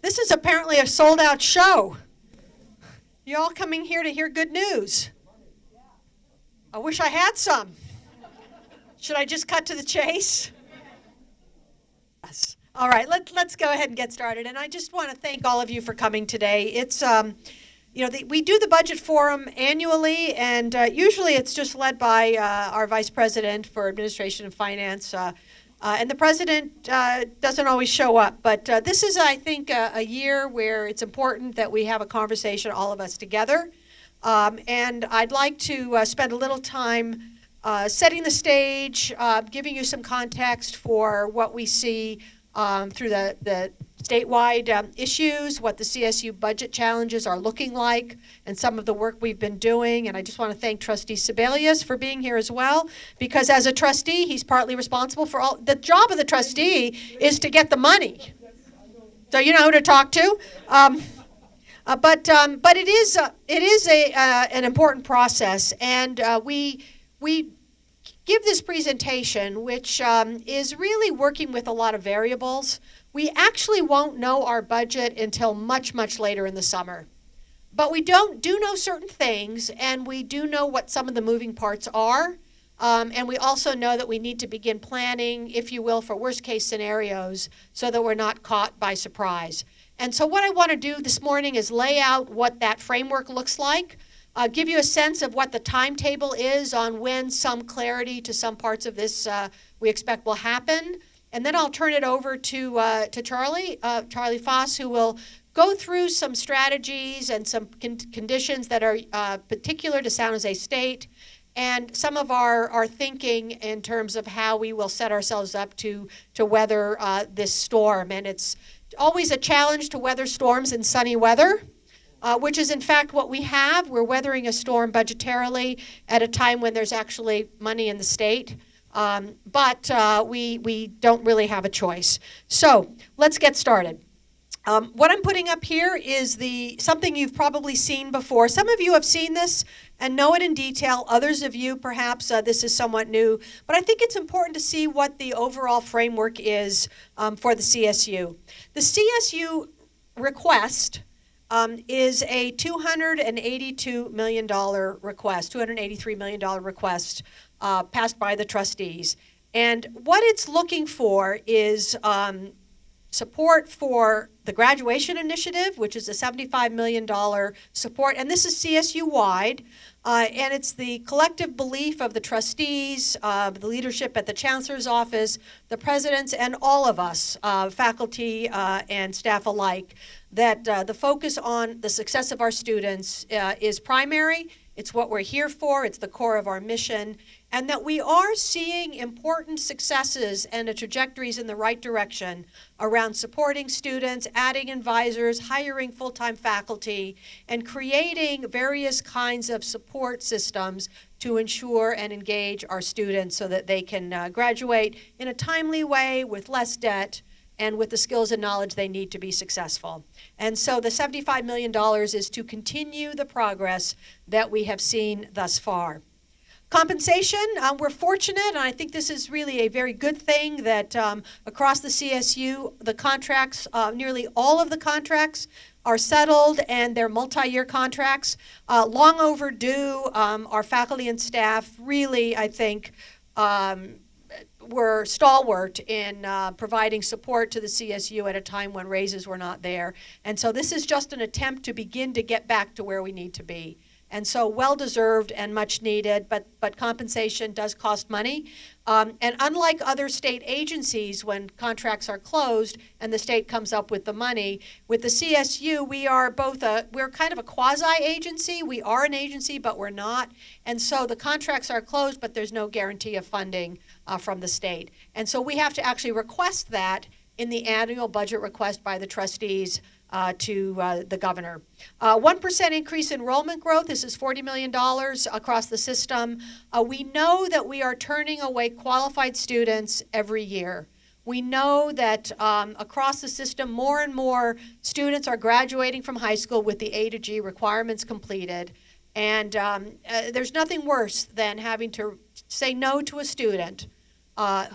This is apparently a sold-out show. You all coming here to hear good news? I wish I had some. Should I just cut to the chase? Yes. All right, let's go ahead and get started. And I just want to thank all of you for coming today. It's we do the budget forum annually, and usually it's just led by our vice president for administration and finance. And the president doesn't always show up, but this is, I think, a year where it's important that we have a conversation, all of us together. And I'd like to spend a little time setting the stage, giving you some context for what we see through the statewide issues, what the CSU budget challenges are looking like, and some of the work we've been doing. And I just want to thank Trustee Sebelius for being here as well, because as a trustee, he's partly responsible for all. The job of the trustee is to get the money. So you know who to talk to. But it is an important process, and we give this presentation, which is really working with a lot of variables. We actually won't know our budget until much, much later in the summer. But we do know certain things, and we do know what some of the moving parts are. And we also know that we need to begin planning, if you will, for worst-case scenarios so that we're not caught by surprise. And so what I want to do this morning is lay out what that framework looks like, give you a sense of what the timetable is on when some clarity to some parts of this we expect will happen. And then I'll turn it over to Charlie Foss, who will go through some strategies and some conditions that are particular to San Jose State, and some of our thinking in terms of how we will set ourselves up to weather this storm. And it's always a challenge to weather storms in sunny weather, which is in fact what we have. We're weathering a storm budgetarily at a time when there's actually money in the state. But we don't really have a choice. So let's get started. What I'm putting up here is something you've probably seen before. Some of you have seen this and know it in detail. Others of you, perhaps, this is somewhat new. But I think it's important to see what the overall framework is for the CSU. The CSU request is a $282 million request, $283 million request passed by the trustees. And what it's looking for is support for the graduation initiative, which is a $75 million support, and this is CSU-wide, and it's the collective belief of the trustees, the leadership at the chancellor's office, the presidents, and all of us, faculty and staff alike, that the focus on the success of our students is primary. It's what we're here for. It's the core of our mission. And that we are seeing important successes and trajectories in the right direction around supporting students, adding advisors, hiring full-time faculty, and creating various kinds of support systems to ensure and engage our students so that they can graduate in a timely way with less debt and with the skills and knowledge they need to be successful. And so the $75 million is to continue the progress that we have seen thus far. Compensation, we're fortunate, and I think this is really a very good thing that across the CSU, the contracts, nearly all of the contracts are settled, and they're multi-year contracts. Long overdue. Our faculty and staff really, I think, were stalwart in providing support to the CSU at a time when raises were not there. And so this is just an attempt to begin to get back to where we need to be. And so well-deserved and much needed, but compensation does cost money. And unlike other state agencies, when contracts are closed and the state comes up with the money, with the CSU, we're kind of a quasi-agency. We are an agency, but we're not. And so the contracts are closed, but there's no guarantee of funding from the state. And so we have to actually request that in the annual budget request by the trustees to the governor. 1% increase in enrollment growth. This is $40 million across the system. We know that we are turning away qualified students every year. We know that across the system, more and more students are graduating from high school with the A to G requirements completed. And there's nothing worse than having to say no to a student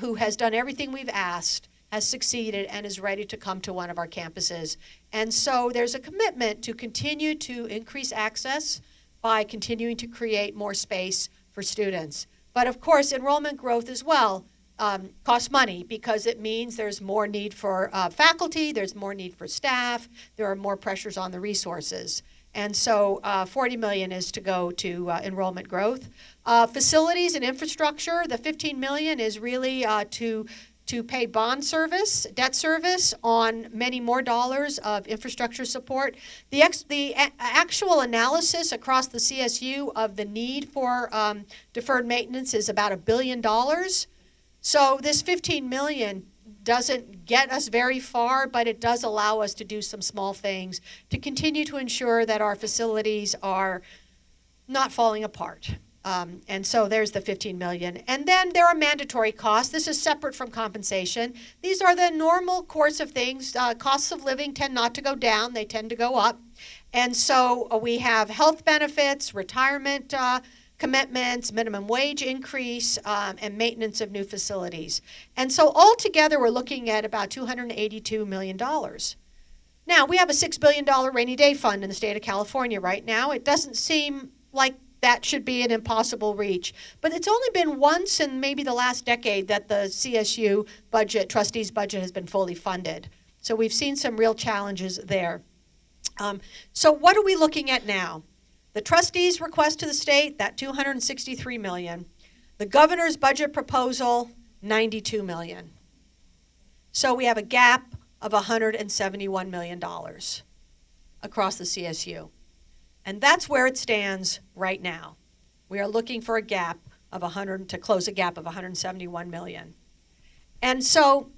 who has done everything we've asked has succeeded and is ready to come to one of our campuses. And so there's a commitment to continue to increase access by continuing to create more space for students. But of course, enrollment growth as well costs money, because it means there's more need for faculty, there's more need for staff, there are more pressures on the resources. And so $40 million is to go to enrollment growth. Facilities and infrastructure, the $15 million is really to pay bond service, debt service on many more dollars of infrastructure support. The actual analysis across the CSU of the need for deferred maintenance is about $1 billion. So this $15 million doesn't get us very far, but it does allow us to do some small things to continue to ensure that our facilities are not falling apart. And so there's the $15 million. And then there are mandatory costs. This is separate from compensation. These are the normal course of things. Costs of living tend not to go down. They tend to go up. And so we have health benefits, retirement commitments, minimum wage increase, and maintenance of new facilities. And so altogether, we're looking at about $282 million. Now, we have a $6 billion rainy day fund in the state of California right now. It doesn't seem like that should be an impossible reach. But it's only been once in maybe the last decade that the CSU budget, trustees' budget, has been fully funded. So we've seen some real challenges there. So what are we looking at now? The trustees' request to the state, that $263 million. The governor's budget proposal, $92 million. So we have a gap of $171 million across the CSU. And that's where it stands right now. We are looking for a gap of to close a gap of $171 million. And so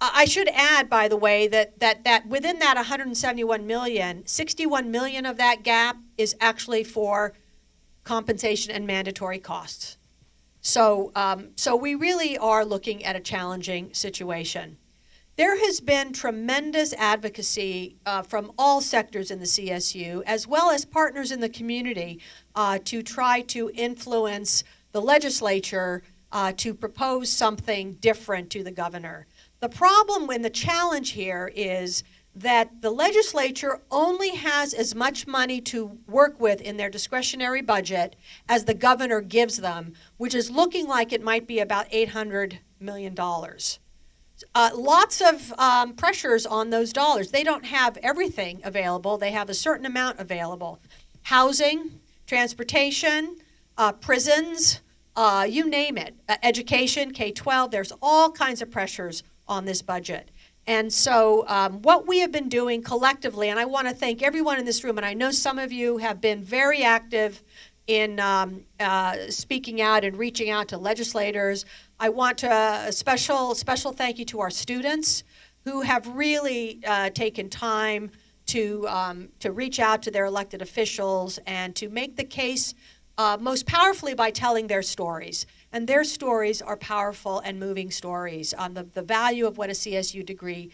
I should add, by the way, that within that $171 million, $61 million of that gap is actually for compensation and mandatory costs. So we really are looking at a challenging situation. There has been tremendous advocacy from all sectors in the CSU, as well as partners in the community, to try to influence the legislature to propose something different to the governor. The problem and the challenge here is that the legislature only has as much money to work with in their discretionary budget as the governor gives them, which is looking like it might be about $800 million. Lots of pressures on those dollars. They don't have everything available. They have a certain amount available. Housing, transportation, prisons, you name it. Education, K-12, there's all kinds of pressures on this budget. And so what we have been doing collectively, and I want to thank everyone in this room, and I know some of you have been very active in speaking out and reaching out to legislators. I want to a special thank you to our students who have really taken time to reach out to their elected officials and to make the case most powerfully by telling their stories. And their stories are powerful and moving stories on the value of what a CSU degree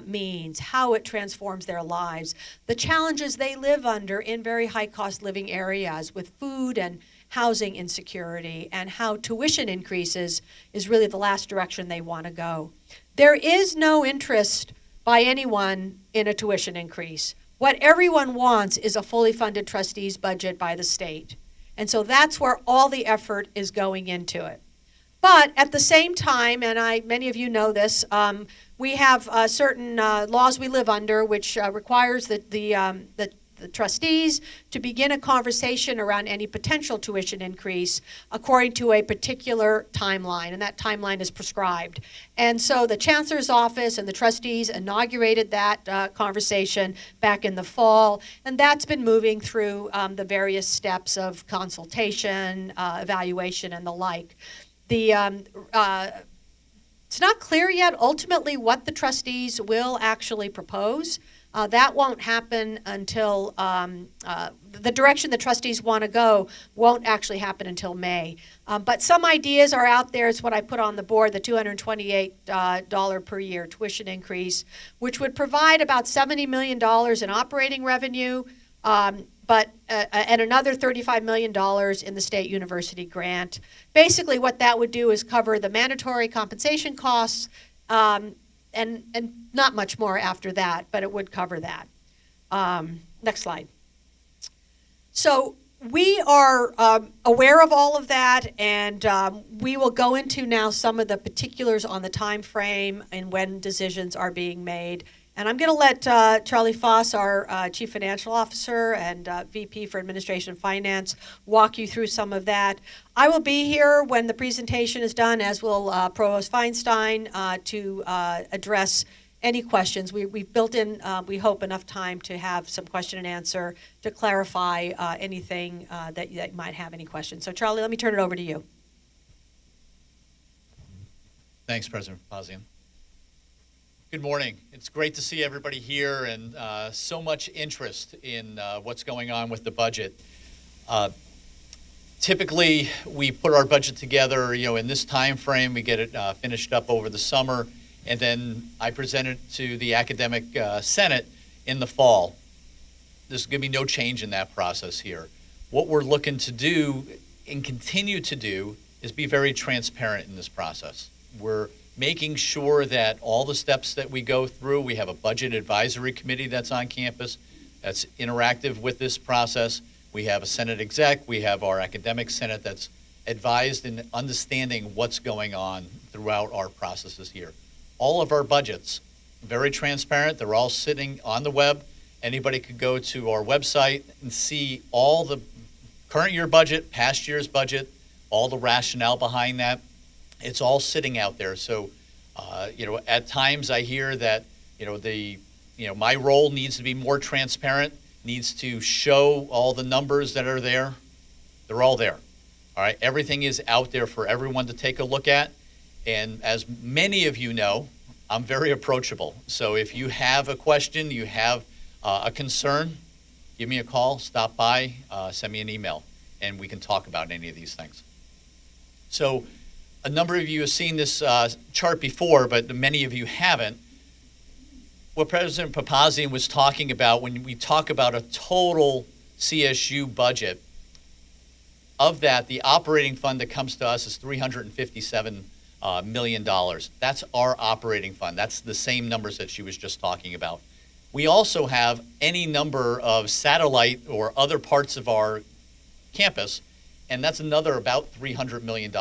means, how it transforms their lives, the challenges they live under in very high-cost living areas with food and housing insecurity, and how tuition increases is really the last direction they want to go. There is no interest by anyone in a tuition increase. What everyone wants is a fully funded trustees budget by the state. And so that's where all the effort is going into it. But at the same time, and many of you know this, we have certain laws we live under which requires the trustees to begin a conversation around any potential tuition increase according to a particular timeline, and that timeline is prescribed. And so the chancellor's office and the trustees inaugurated that conversation back in the fall, and that's been moving through the various steps of consultation, evaluation, and the like. It's not clear yet ultimately what the trustees will actually propose. That won't happen until the direction the trustees want to go won't actually happen until May. But some ideas are out there. It's what I put on the board, the $228 per year tuition increase, which would provide about $70 million in operating revenue, but and another $35 million in the state university grant. Basically what that would do is cover the mandatory compensation costs, and not much more after that, but it would cover that. Next slide. So we are aware of all of that, and we will go into now some of the particulars on the time frame and when decisions are being made. And I'm going to let Charlie Foss, our Chief Financial Officer and VP for Administration and Finance, walk you through some of that. I will be here when the presentation is done, as will Provost Feinstein, to address any questions. We've built in, we hope, enough time to have some question and answer to clarify anything that you might have any questions. So, Charlie, let me turn it over to you. Thanks, President Papazian. Good morning. It's great to see everybody here and so much interest in what's going on with the budget. Typically, we put our budget together, in this time frame. We get it finished up over the summer, and then I present it to the Academic Senate in the fall. There's going to be no change in that process here. What we're looking to do and continue to do is be very transparent in this process. We're making sure that all the steps that we go through, we have a budget advisory committee that's on campus that's interactive with this process. We have a Senate exec, we have our academic senate that's advised in understanding what's going on throughout our processes here. All of our budgets, very transparent, they're all sitting on the web. Anybody could go to our website and see all the current year budget, past year's budget, all the rationale behind that. It's all sitting out there. So, at times I hear that, my role needs to be more transparent, needs to show all the numbers that are there. They're all there. All right. Everything is out there for everyone to take a look at. And as many of you know, I'm very approachable. So if you have a question, you have a concern, give me a call, stop by, send me an email, and we can talk about any of these things. So, a number of you have seen this chart before, but many of you haven't. What President Papazian was talking about when we talk about a total CSU budget, of that, the operating fund that comes to us is $357 million. That's our operating fund. That's the same numbers that she was just talking about. We also have any number of satellite or other parts of our campus, and that's another about $300 million.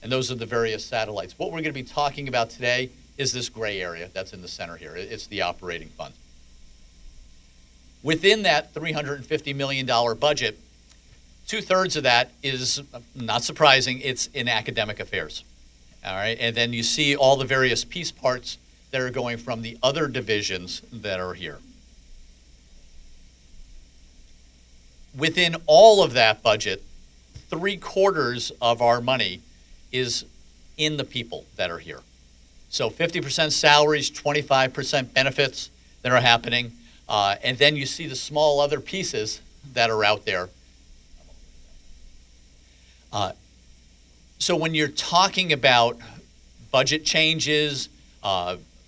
And those are the various satellites. What we're going to be talking about today is this gray area that's in the center here. It's the operating fund. Within that $350 million budget, 2/3 of that is, not surprising, it's in academic affairs. All right, and then you see all the various piece parts that are going from the other divisions that are here. Within all of that budget, 3/4 of our money is in the people that are here. So 50% salaries, 25% benefits that are happening, and then you see the small other pieces that are out there. So when you're talking about budget changes,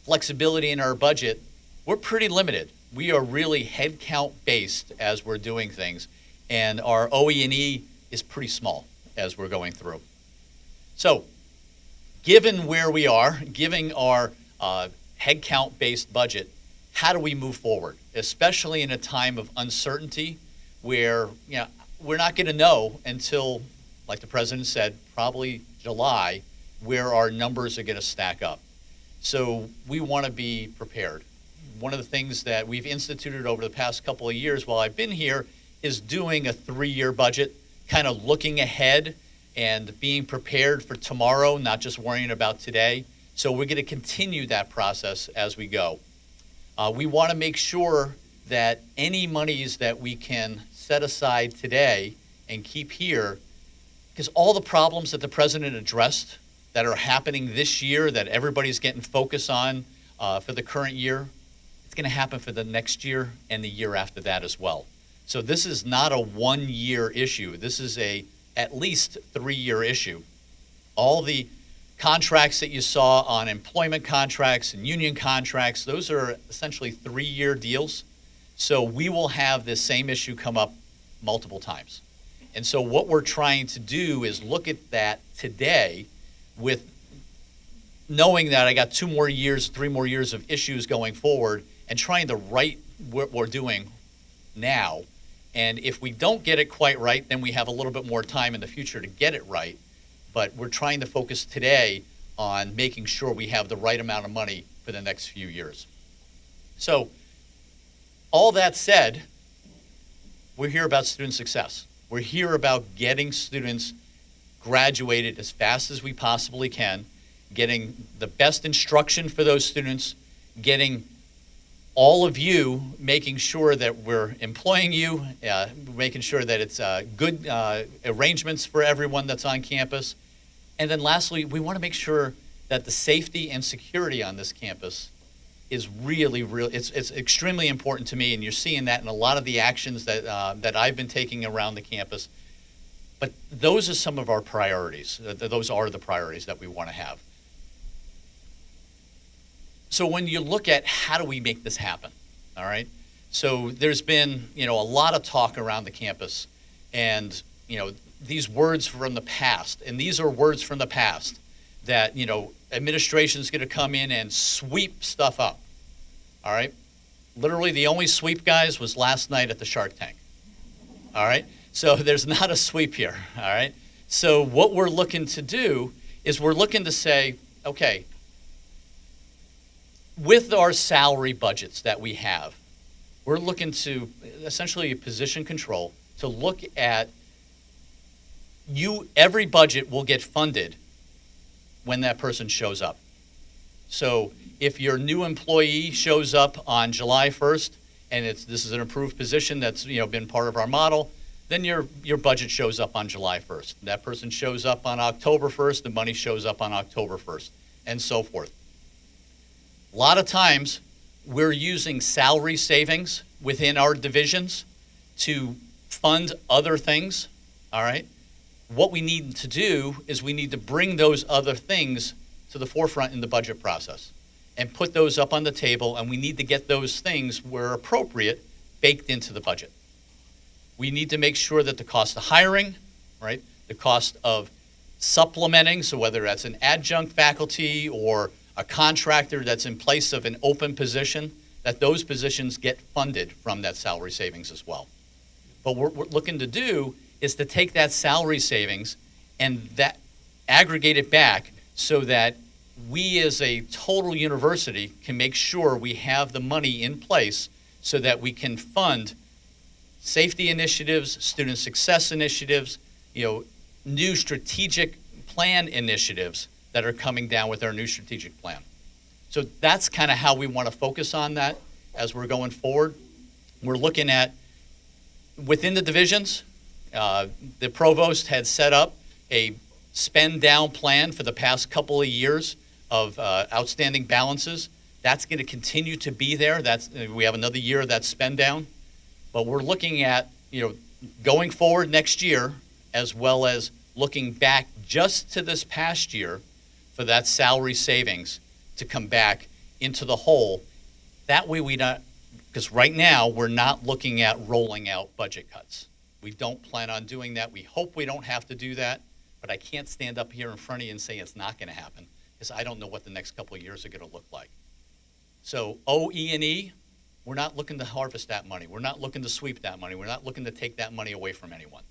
flexibility in our budget, we're pretty limited. We are really headcount based as we're doing things, and our OE&E is pretty small as we're going through. So, given where we are, given our headcount-based budget, how do we move forward, especially in a time of uncertainty where we're not going to know until, like the president said, probably July, where our numbers are going to stack up. So we want to be prepared. One of the things that we've instituted over the past couple of years while I've been here is doing a 3-year budget, kind of looking ahead and being prepared for tomorrow, not just worrying about today. So we're going to continue that process as we go. We want to make sure that any monies that we can set aside today and keep here, because all the problems that the president addressed that are happening this year that everybody's getting focused on for the current year, it's going to happen for the next year and the year after that as well. So this is not a 1-year issue. This is a at least 3-year issue. All the contracts that you saw on employment contracts and union contracts, those are essentially 3-year deals. So we will have this same issue come up multiple times. And so what we're trying to do is look at that today with knowing that I got 2 more years, 3 more years of issues going forward, and trying to right what we're doing now. And if we don't get it quite right, then we have a little bit more time in the future to get it right. But we're trying to focus today on making sure we have the right amount of money for the next few years. So, all that said, we're here about student success. We're here about getting students graduated as fast as we possibly can, getting the best instruction for those students, getting all of you, making sure that we're employing you, making sure that it's good arrangements for everyone that's on campus. And then lastly, we want to make sure that the safety and security on this campus is really, it's extremely important to me, and you're seeing that in a lot of the actions that I've been taking around the campus. But those are some of our priorities. Those are the priorities that we want to have. So when you look at how do we make this happen, all right? So there's been, a lot of talk around the campus, and, these words from the past, and these are words from the past that, administration's going to come in and sweep stuff up, all right? Literally the only sweep, guys, was last night at the Shark Tank, all right? So there's not a sweep here, all right? So what we're looking to do is we're looking to say, okay, with our salary budgets that we have, we're looking to essentially position control to look at every budget will get funded when that person shows up. So if your new employee shows up on July 1st and this is an approved position that's been part of our model, then your budget shows up on July 1st. That person shows up on October 1st, the money shows up on October 1st, and so forth. A lot of times, we're using salary savings within our divisions to fund other things, all right? What we need to do is we need to bring those other things to the forefront in the budget process and put those up on the table, and we need to get those things, where appropriate, baked into the budget. We need to make sure that the cost of hiring, right, the cost of supplementing, so whether that's an adjunct faculty or a contractor that's in place of an open position, that those positions get funded from that salary savings as well. But what we're looking to do is to take that salary savings and that aggregate it back so that we as a total university can make sure we have the money in place so that we can fund safety initiatives, student success initiatives, new strategic plan initiatives that are coming down with our new strategic plan. So that's kind of how we want to focus on that as we're going forward. We're looking at, within the divisions, the provost had set up a spend down plan for the past couple of years of outstanding balances. That's going to continue to be there. We have another year of that spend down. But we're looking at, going forward next year, as well as looking back just to this past year for that salary savings to come back into the whole. That way because right now we're not looking at rolling out budget cuts. We don't plan on doing that. We hope we don't have to do that, but I can't stand up here in front of you and say it's not going to happen, because I don't know what the next couple of years are going to look like. So OE&E, we're not looking to harvest that money. We're not looking to sweep that money. We're not looking to take that money away from anyone.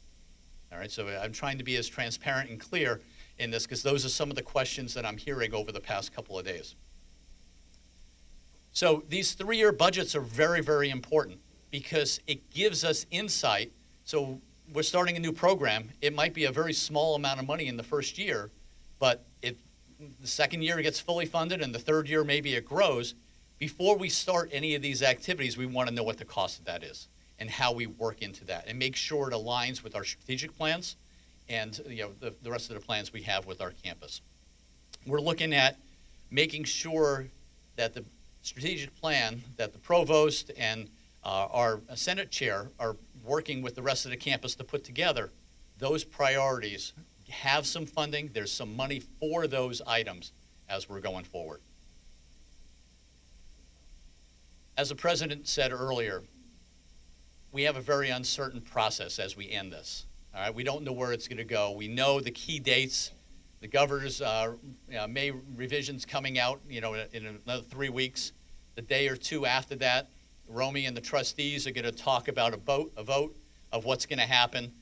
All right, so I'm trying to be as transparent and clear in this, because those are some of the questions that I'm hearing over the past couple of days. So these 3-year budgets are very, very important because it gives us insight. So we're starting a new program. It might be a very small amount of money in the first year, but the second year it gets fully funded, and the third year maybe it grows. Before we start any of these activities, we want to know what the cost of that is and how we work into that and make sure it aligns with our strategic plans and the rest of the plans we have with our campus. We're looking at making sure that the strategic plan that the provost and our Senate chair are working with the rest of the campus to put together, those priorities have some funding. There's some money for those items as we're going forward. As the president said earlier, we have a very uncertain process as we end this. All right, we don't know where it's going to go. We know the key dates The governor's May revisions coming out, in another 3 weeks. The day or two after that, Romy and the trustees are going to talk about a vote of what's going to happen.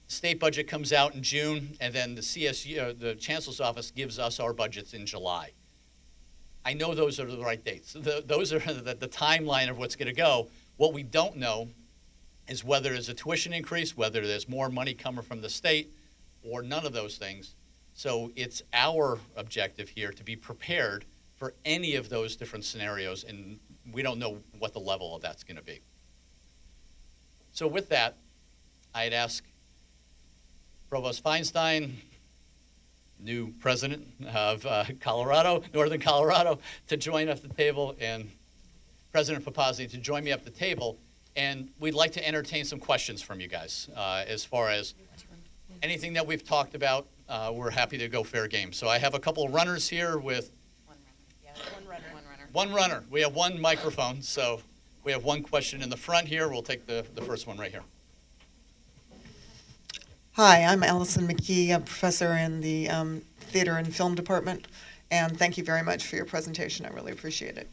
The state budget comes out in June, and then the CSU, the chancellor's office, gives us our budgets in July. I know those are the right dates. Those are the timeline of what's going to go. What we don't know is whether there's a tuition increase, whether there's more money coming from the state, or none of those things. So it's our objective here to be prepared for any of those different scenarios, and we don't know what the level of that's going to be. So with that, I'd ask Provost Feinstein, new president of Northern Colorado, to join us at the table, and President Papazzi to join me up at the table. And we'd like to entertain some questions from you guys as far as anything that we've talked about. We're happy to go fair game. So I have a couple of runners here with one runner. We have one microphone, so we have one question in the front here. We'll take the first one right here. Hi, I'm Allison McKee, a professor in the Theater and Film Department, and thank you very much for your presentation. I really appreciate it.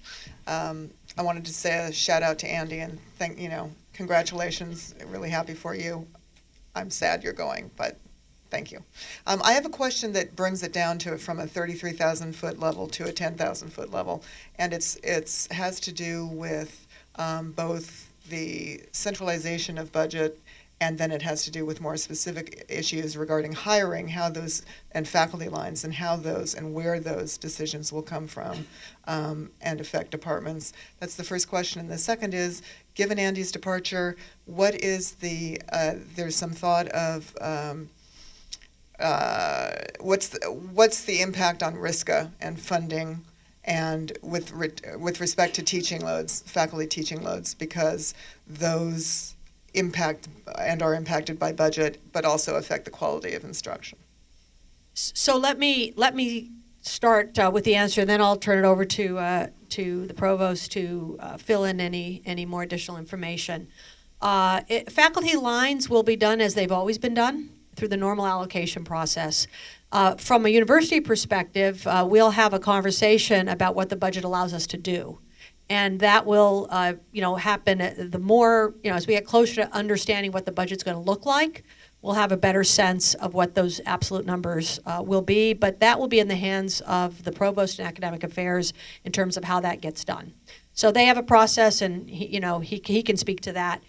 I wanted to say a shout out to Andy and congratulations. Really happy for you. I'm sad you're going, but thank you. I have a question that brings it down to from a 33,000 foot level to a 10,000 foot level, and it has to do with both the centralization of budget, and then it has to do with more specific issues regarding hiring, how those, and faculty lines, and how those and where those decisions will come from and affect departments. That's the first question. And the second is, given Andy's departure, what is there's some thought of what's the impact on RISCA and funding, and with respect to teaching loads, faculty teaching loads, because those impact and are impacted by budget, but also affect the quality of instruction. So let me start with the answer, and then I'll turn it over to the provost to fill in any more additional information. Faculty lines will be done as they've always been done, through the normal allocation process. From a university perspective, we'll have a conversation about what the budget allows us to do. And that will, happen the more, as we get closer to understanding what the budget's going to look like, we'll have a better sense of what those absolute numbers will be. But that will be in the hands of the provost and academic affairs in terms of how that gets done. So they have a process, and he can speak to that.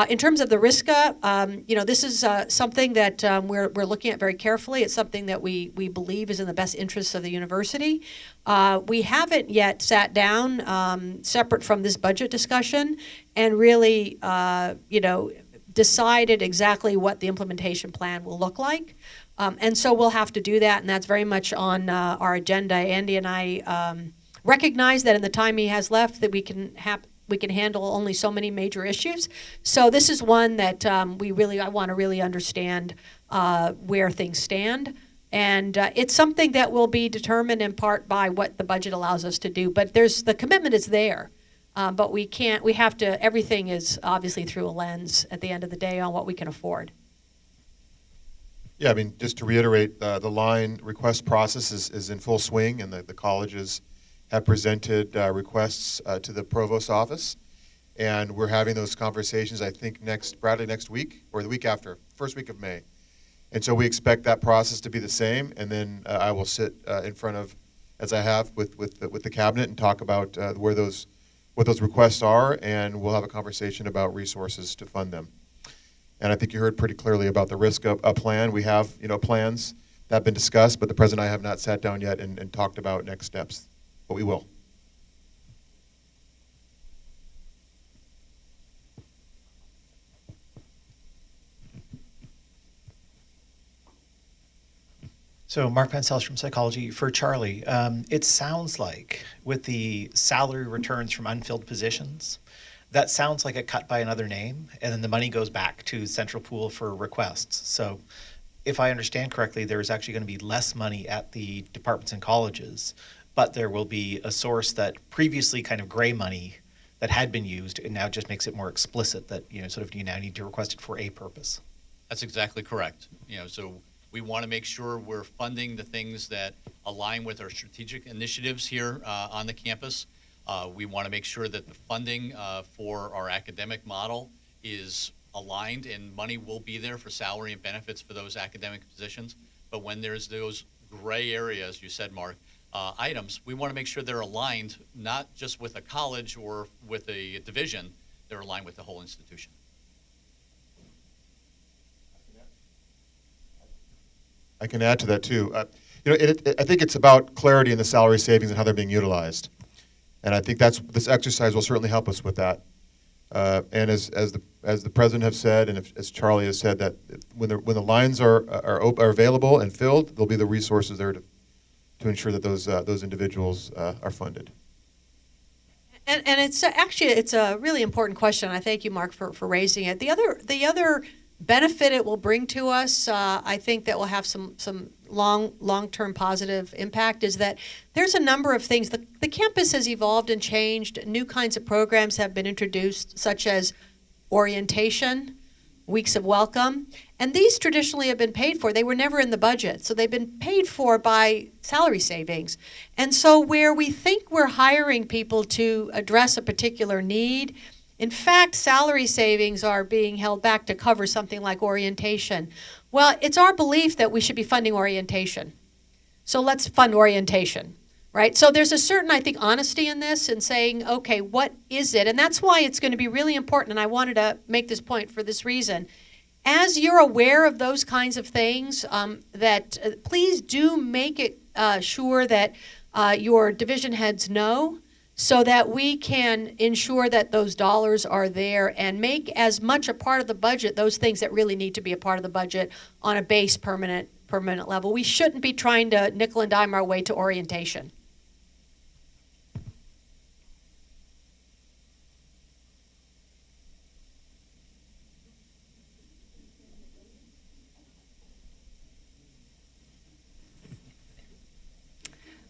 In terms of the RISCA, this is something that we're looking at very carefully. It's something that we believe is in the best interests of the university. We haven't yet sat down, separate from this budget discussion, and really, decided exactly what the implementation plan will look like. And so we'll have to do that, and that's very much on our agenda. Andy and I recognize that in the time he has left, that we can handle only so many major issues. So this is one that I want to really understand where things stand. And it's something that will be determined in part by what the budget allows us to do. But the commitment is there. But everything is obviously through a lens at the end of the day on what we can afford. Yeah, just to reiterate, the line request process is in full swing, and the colleges have presented requests to the provost's office, and we're having those conversations, I think, next week or the week after, first week of May. And so we expect that process to be the same, and then I will sit in front of, as I have with the cabinet, and talk about what those requests are, and we'll have a conversation about resources to fund them. And I think you heard pretty clearly about the RISCA plan. We have plans that have been discussed, but the president and I have not sat down yet and talked about next steps. But we will. So Mark Pancelis from Psychology. For Charlie, it sounds like with the salary returns from unfilled positions, that sounds like a cut by another name, and then the money goes back to central pool for requests. So if I understand correctly, there is actually going to be less money at the departments and colleges, but there will be a source that previously kind of gray money that had been used, and now just makes it more explicit that you now need to request it for a purpose. That's exactly correct. So We want to make sure we're funding the things that align with our strategic initiatives here on the campus. We want to make sure that the funding for our academic model is aligned, and money will be there for salary and benefits for those academic positions. But when there's those gray areas, you said, Mark, items, we want to make sure they're aligned, not just with a college or with a division, they're aligned with the whole institution. I can add to that too. I think it's about clarity in the salary savings and how they're being utilized, and I think this exercise will certainly help us with that. And as the president has said, and as Charlie has said, that when the lines are available and filled, there'll be the resources there to ensure that those individuals are funded. And it's a really important question. I thank you, Mark, for raising it. The other benefit it will bring to us, I think that will have some long-term positive impact, is that there's a number of things. The campus has evolved and changed. New kinds of programs have been introduced, such as orientation, weeks of welcome, and these traditionally have been paid for. They were never in the budget, so they've been paid for by salary savings. And so where we think we're hiring people to address a particular need, in fact, salary savings are being held back to cover something like orientation. Well, it's our belief that we should be funding orientation. So let's fund orientation, right? So there's a certain, I think, honesty in this and saying, okay, what is it? And that's why it's going to be really important, and I wanted to make this point for this reason. As you're aware of those kinds of things, please do make it sure that your division heads know, so that we can ensure that those dollars are there and make as much a part of the budget those things that really need to be a part of the budget on a base permanent level. We shouldn't be trying to nickel and dime our way to orientation.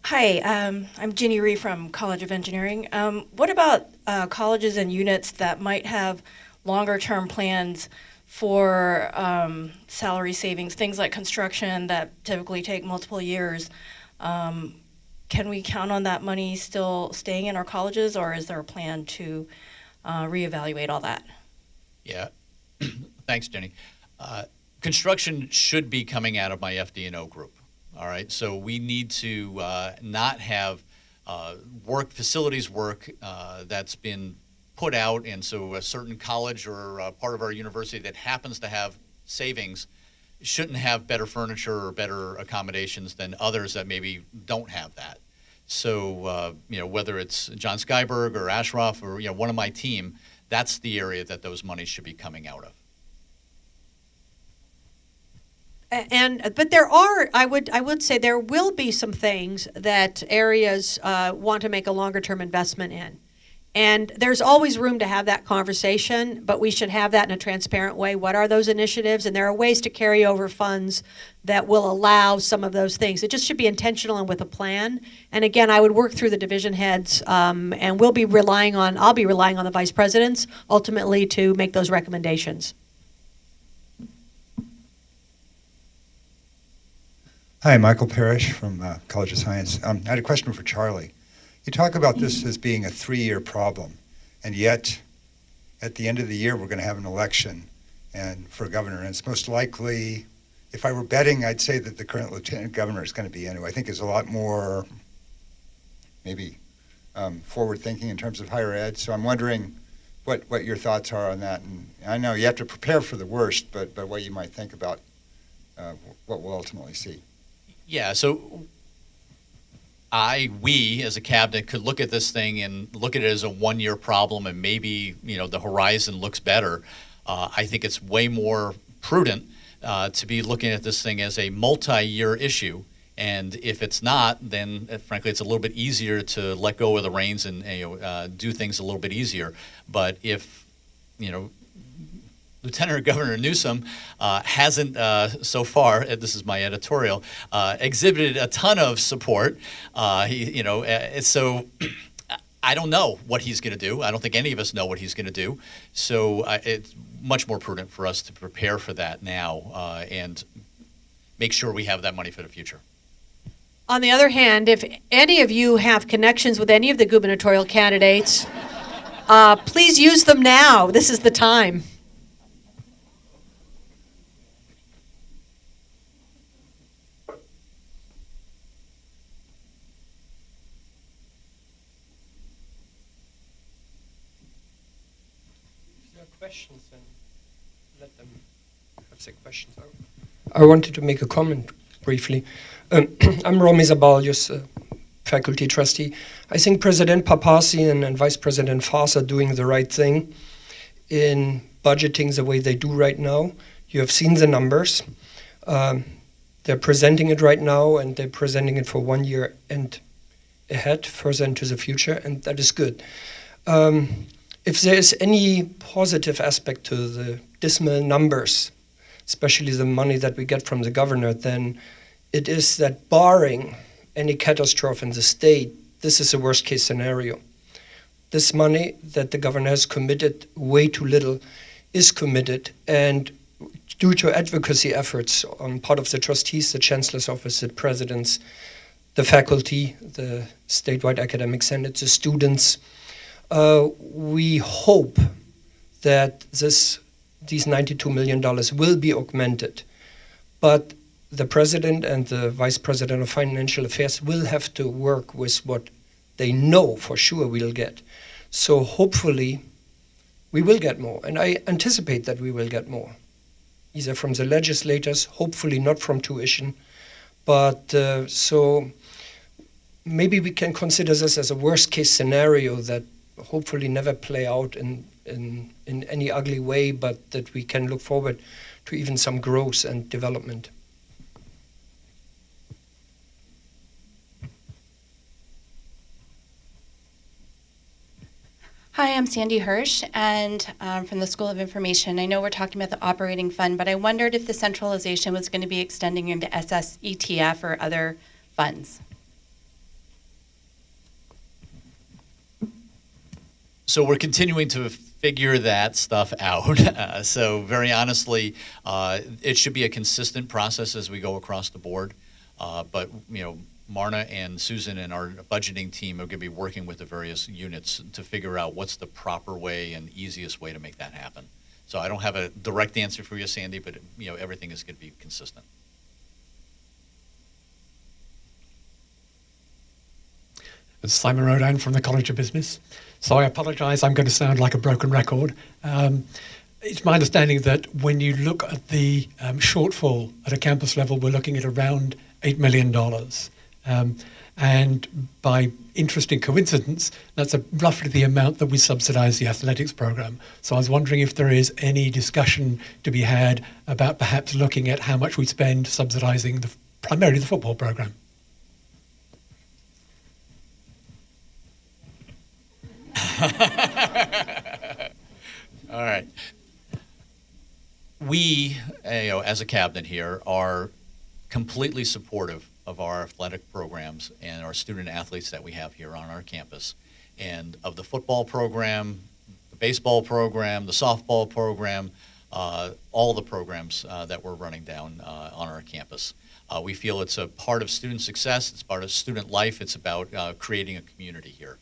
Hi, I'm Ginny Ree from College of Engineering. What about colleges and units that might have longer-term plans for salary savings, things like construction that typically take multiple years? Can we count on that money still staying in our colleges, or is there a plan to reevaluate all that? Yeah, thanks, Jenny. Construction should be coming out of my FD&O group. All right, so we need to not have facilities work that's been put out, and so a certain college or part of our university that happens to have savings shouldn't have better furniture or better accommodations than others that maybe don't have that. So, whether it's John Skyberg or Ashraf or, one of my team, that's the area that those monies should be coming out of. But there are, I would say there will be some things that areas want to make a longer term investment in. And there's always room to have that conversation, but we should have that in a transparent way. What are those initiatives? And there are ways to carry over funds that will allow some of those things. It just should be intentional and with a plan. And again, I would work through the division heads, and I'll be relying on the vice presidents ultimately to make those recommendations. Hi, Michael Parrish from College of Science. I had a question for Charlie. You talk about this as being a 3-year problem, and yet at the end of the year we're going to have an election and for governor, and it's most likely, if I were betting, I'd say that the current lieutenant governor is going to be in, who I think is a lot more maybe forward thinking in terms of higher ed. So I'm wondering what your thoughts are on that. And I know you have to prepare for the worst, but what you might think about what we'll ultimately see. Yeah, so we as a cabinet could look at this thing and look at it as a 1-year problem, and maybe the horizon looks better. I think it's way more prudent to be looking at this thing as a multi-year issue, and if it's not, then frankly it's a little bit easier to let go of the reins and do things a little bit easier. But if Lieutenant Governor Newsom hasn't so far, this is my editorial, exhibited a ton of support. So I don't know what he's going to do. I don't think any of us know what he's going to do. So it's much more prudent for us to prepare for that now and make sure we have that money for the future. On the other hand, if any of you have connections with any of the gubernatorial candidates, please use them now. This is the time. If there are questions, then let them have their questions. I wanted to make a comment briefly. I'm Romy Zabalius, faculty trustee. I think President Papazian and Vice President Faas are doing the right thing in budgeting the way they do right now. You have seen the numbers. They're presenting it right now, and they're presenting it for 1 year and ahead, further into the future, and that is good. If there is any positive aspect to the dismal numbers, especially the money that we get from the governor, then it is that barring any catastrophe in the state, this is a worst case scenario. This money that the governor has committed, way too little, is committed, and due to advocacy efforts on part of the trustees, the chancellor's office, the presidents, the faculty, the statewide academic senate, the students, we hope that these $92 million will be augmented. But the president and the vice president of financial affairs will have to work with what they know for sure we'll get. So hopefully we will get more, and I anticipate that we will get more, either from the legislators, hopefully not from tuition, but so maybe we can consider this as a worst case scenario that hopefully never play out in any ugly way, but that we can look forward to even some growth and development. Hi, I'm Sandy Hirsch, and from the School of Information. I know we're talking about the operating fund, but I wondered if the centralization was going to be extending into SSETF or other funds. So we're continuing to figure that stuff out. So very honestly, it should be a consistent process as we go across the board. But you know, Marna and Susan and our budgeting team are going to be working with the various units to figure out what's the proper way and easiest way to make that happen. So I don't have a direct answer for you, Sandy, but you know, everything is going to be consistent. It's Simon Rodine from the College of Business. So I apologize, I'm going to sound like a broken record. It's my understanding that when you look at the shortfall at a campus level, we're looking at around $8 million. And by interesting coincidence, that's roughly the amount that we subsidize the athletics program. So I was wondering if there is any discussion to be had about perhaps looking at how much we spend subsidizing primarily the football program. All right. We, as a cabinet here, are completely supportive of our athletic programs and our student athletes that we have here on our campus. And of the football program, the baseball program, the softball program, all the programs that we're running down on our campus. We feel it's a part of student success, it's part of student life, it's about creating a community here.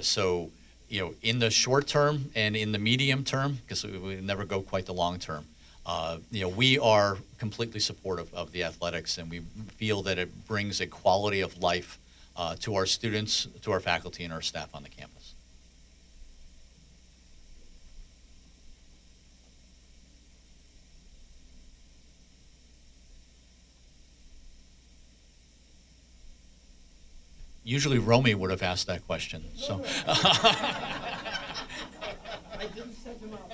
So, you know, in the short term and in the medium term, because we never go quite the long term, you know, we are completely supportive of the athletics, and we feel that it brings a quality of life to our students, to our faculty, and our staff on the campus. Usually Romy would have asked that question. So. I didn't set him up.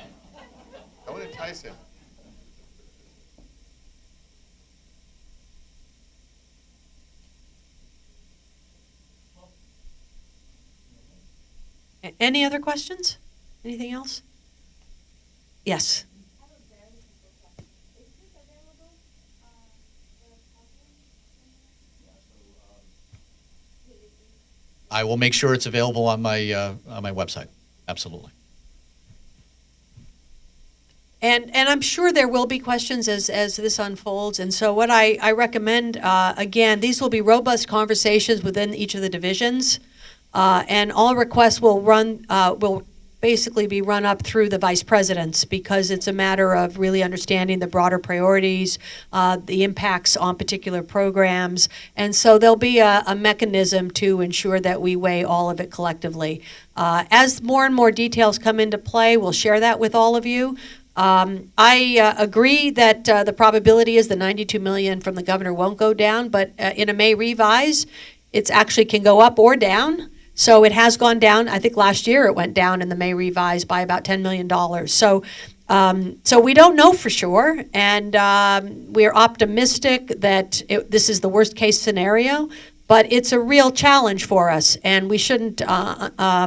I want to entice him. Any other questions? Anything else? Yes. I will make sure it's available on my website. Absolutely. And I'm sure there will be questions as this unfolds. And so what I recommend, again, these will be robust conversations within each of the divisions. And all requests will basically be run up through the vice presidents, because it's a matter of really understanding the broader priorities, the impacts on particular programs. And so there'll be a mechanism to ensure that we weigh all of it collectively. As more and more details come into play, we'll share that with all of you. I agree that the probability is the 92 million from the governor won't go down, but in a May revise, it actually can go up or down. So it has gone down. I think last year it went down in the May revise by about $10 million. So we don't know for sure, and we're optimistic that this is the worst case scenario, but it's a real challenge for us, and we shouldn't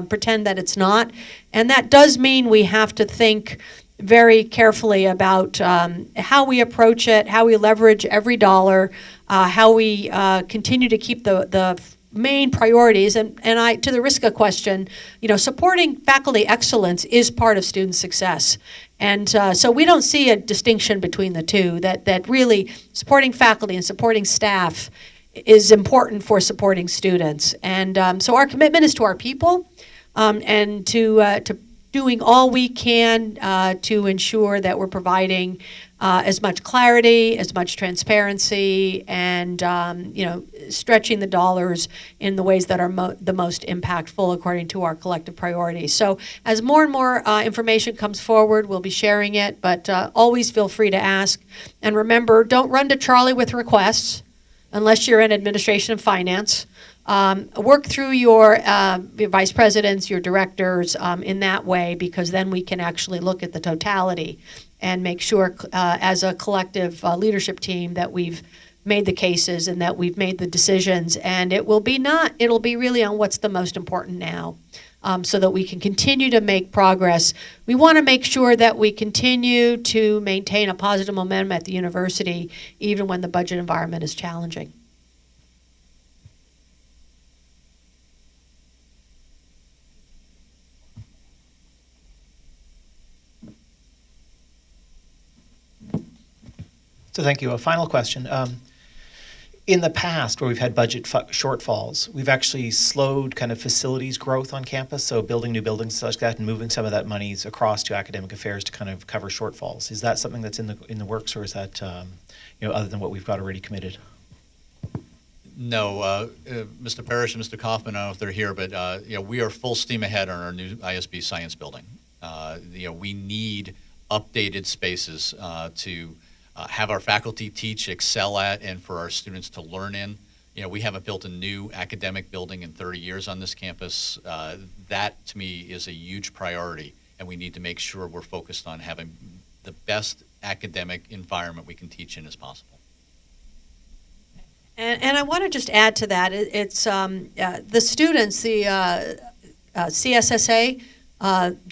pretend that it's not. And that does mean we have to think very carefully about how we approach it, how we leverage every dollar, how we continue to keep the main priorities, and to the RISCA question, supporting faculty excellence is part of student success. And so we don't see a distinction between the two, that really supporting faculty and supporting staff is important for supporting students. And so our commitment is to our people, and to doing all we can to ensure that we're providing as much clarity, as much transparency, and stretching the dollars in the ways that are the most impactful according to our collective priorities. So as more and more information comes forward, we'll be sharing it, but always feel free to ask. And remember, don't run to Charlie with requests unless you're in administration and finance. Work through your vice presidents, your directors in that way, because then we can actually look at the totality and make sure as a collective leadership team that we've made the cases and that we've made the decisions. And it'll be really on what's the most important now, so that we can continue to make progress. We want to make sure that we continue to maintain a positive momentum at the university, even when the budget environment is challenging. So thank you. A final question. In the past, where we've had budget shortfalls, we've actually slowed kind of facilities growth on campus, so building new buildings such like that and moving some of that monies across to academic affairs to kind of cover shortfalls. Is that something that's in the works, or is that other than what we've got already committed? No, Mr. Parrish and Mr. Kaufman, I don't know if they're here, but we are full steam ahead on our new ISB science building. We need updated spaces to have our faculty teach, excel at, and for our students to learn in. We haven't built a new academic building in 30 years on this campus. That, to me, is a huge priority, and we need to make sure we're focused on having the best academic environment we can teach in as possible. And I want to just add to that, it's the students, the CSSA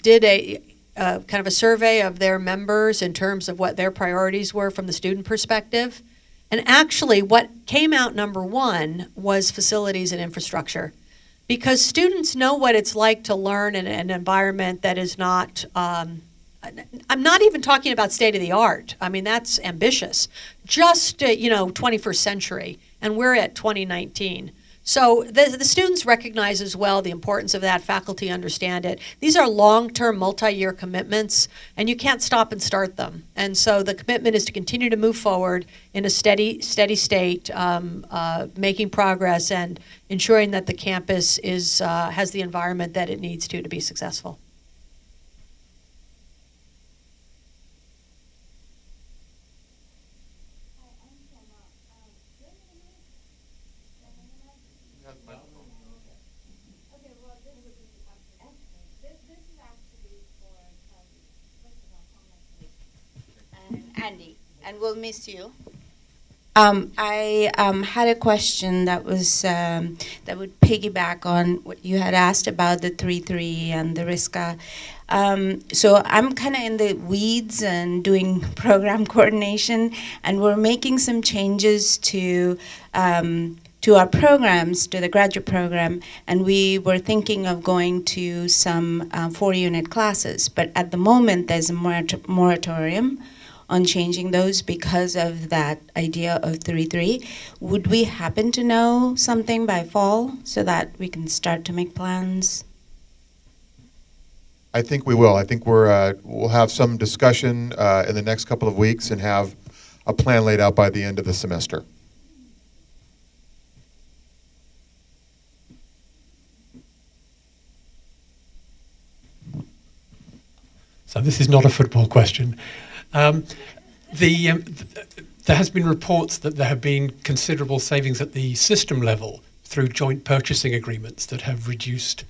did a kind of a survey of their members in terms of what their priorities were from the student perspective. And actually what came out number one was facilities and infrastructure, because students know what it's like to learn in an environment that is not, I'm not even talking about state of the art. I mean, that's ambitious. Just, 21st century, and we're at 2019. So the students recognize as well the importance of that. Faculty understand it. These are long-term, multi-year commitments, and you can't stop and start them. And so the commitment is to continue to move forward in a steady state, making progress and ensuring that the campus has the environment that it needs to be successful. Andy, and we'll miss you. I had a question that was that would piggyback on what you had asked about the 3-3 and the RISCA. So I'm kind of in the weeds and doing program coordination, and we're making some changes to to our programs, to the graduate program, and we were thinking of going to some 4-unit classes. But at the moment, there's a moratorium on changing those because of that idea of 3-3. Would we happen to know something by fall so that we can start to make plans? I think we will. I think we'll have some discussion in the next couple of weeks and have a plan laid out by the end of the semester. So this is not a football question. There has been reports that there have been considerable savings at the system level through joint purchasing agreements that have reduced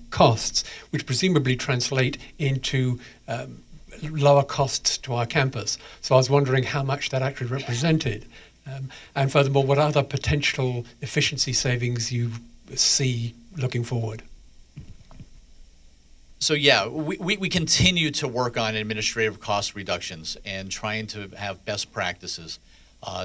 costs, which presumably translate into lower costs to our campus. So I was wondering how much that actually represented. And furthermore, what other potential efficiency savings you see looking forward? So yeah, we continue to work on administrative cost reductions and trying to have best practices.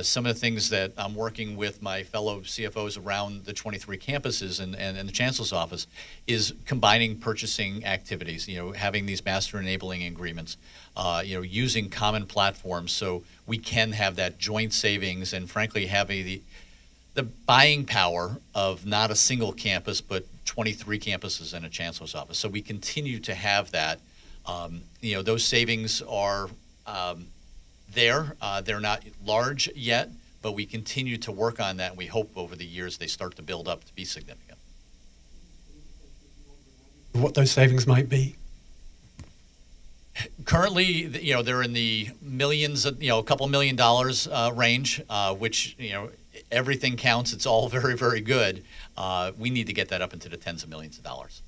Some of the things that I'm working with my fellow CFOs around the 23 campuses and the Chancellor's office is combining purchasing activities, having these master enabling agreements, using common platforms so we can have that joint savings and frankly having the buying power of not a single campus but 23 campuses and a Chancellor's office. So we continue to have that. Those savings are there. They're not large yet, but we continue to work on that, and we hope over the years they start to build up to be significant. What those savings might be? Currently, they're in the millions, a couple $1 million range, which, everything counts. It's all very, very good. We need to get that up into the tens of millions of dollars.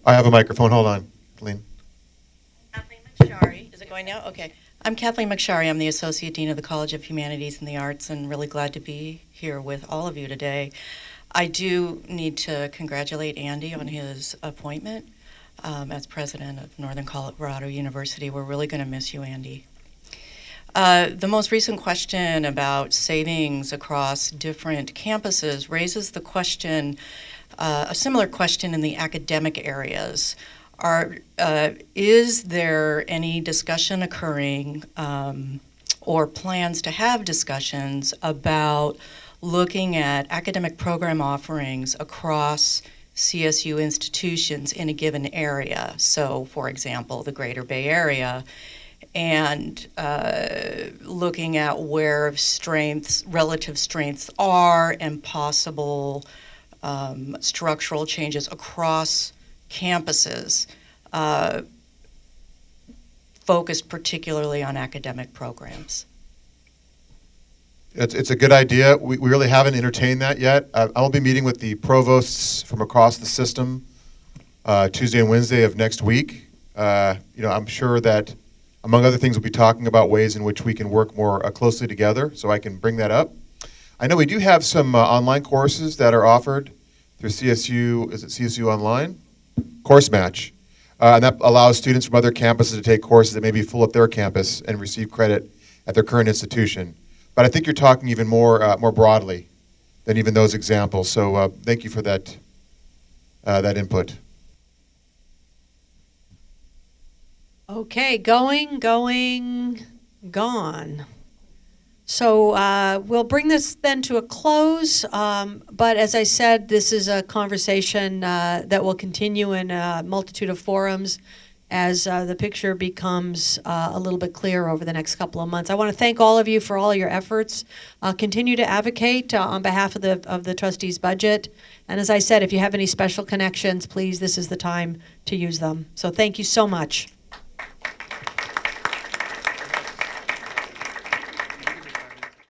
I have a microphone. Hold on, Colleen. Kathleen McSharry. Is it going now? Okay. I'm Kathleen McSharry. I'm the Associate Dean of the College of Humanities and the Arts, and really glad to be here with all of you today. I do need to congratulate Andy on his appointment as president of Northern Colorado University. We're really going to miss you, Andy. The most recent question about savings across different campuses raises the question, a similar question in the academic areas. Is there any discussion occurring or plans to have discussions about looking at academic program offerings across CSU institutions in a given area? So, for example, the Greater Bay Area, and looking at where relative strengths are and possible structural changes across campuses, focused particularly on academic programs. It's a good idea. We really haven't entertained that yet. I'll be meeting with the provosts from across the system Tuesday and Wednesday of next week. I'm sure that, among other things, we'll be talking about ways in which we can work more closely together, so I can bring that up. I know we do have some online courses that are offered through CSU. Is it CSU Online? Course Match. And that allows students from other campuses to take courses that maybe fill up their campus and receive credit at their current institution. But I think you're talking even more broadly than even those examples. So thank you for that input. Okay, gone. So we'll bring this then to a close. But as I said, this is a conversation that will continue in a multitude of forums as the picture becomes a little bit clearer over the next couple of months. I want to thank all of you for all your efforts. Continue to advocate on behalf of the trustees' budget. And as I said, if you have any special connections, please, this is the time to use them. So thank you so much.